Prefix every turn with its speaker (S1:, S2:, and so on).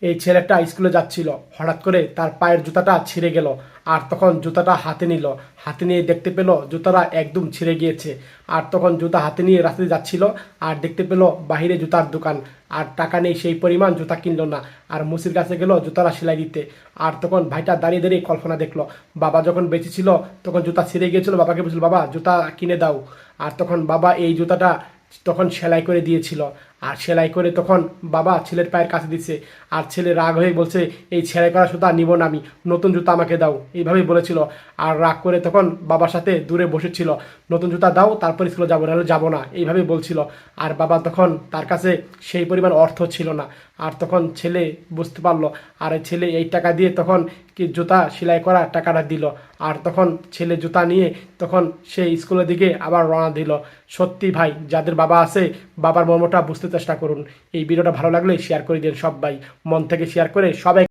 S1: এই ছেলেটা স্কুলে যাচ্ছিল, হঠাৎ করে তার পায়ের জুতাটা ছিঁড়ে গেল। আর তখন জুতাটা হাতে নিল, হাতে নিয়ে দেখতে পেল জুতাটা একদম ছিঁড়ে গিয়েছে। আর তখন জুতা হাতে নিয়ে রাস্তায় যাচ্ছিল, আর দেখতে পেল বাহিরে জুতার দোকান, আর টাকা নেই সেই পরিমাণ, জুতা কিনলো না। আর মুসির কাছে গেল জুতাটা সেলাই দিতে। আর তখন ভাইটা দাঁড়িয়ে দাঁড়িয়ে কল্পনা দেখলো, বাবা যখন বেঁচে ছিল তখন জুতা ছিঁড়ে গিয়েছিল, বাবাকে বলছিল বাবা জুতা কিনে দাও। আর তখন বাবা এই জুতাটা তখন সেলাই করে দিয়েছিল। আর সেলাই করে তখন বাবা ছেলের পায়ের কাছে দিচ্ছে। আর ছেলে রাগ হয়ে বলছে, এই সেলাই করা জুতা নিব না আমি, নতুন জুতা আমাকে দাও, এইভাবেই বলেছিল। আর রাগ করে তখন বাবার সাথে দূরে বসেছিল, নতুন জুতা দাও তারপর স্কুলে যাবো, নাহলে যাবো না, এইভাবেই বলছিল। আর বাবা তখন তার কাছে সেই পরিমাণ অর্থ ছিল না। আর তখন ছেলে বুঝতে পারলো, আর এই ছেলে এই টাকা দিয়ে তখন কি জুতা সেলাই করা টাকাটা দিল। আর তখন ছেলে জুতা নিয়ে তখন সেই স্কুলের দিকে আবার রওনা দিল। সত্যি ভাই, যাদের বাবা আছে বাবার মর্মটা বুঝতে চেষ্টা করুন। এই ভিডিওটা ভালো লাগলে শেয়ার করে দিন, সবাই মন থেকে শেয়ার করে সবাই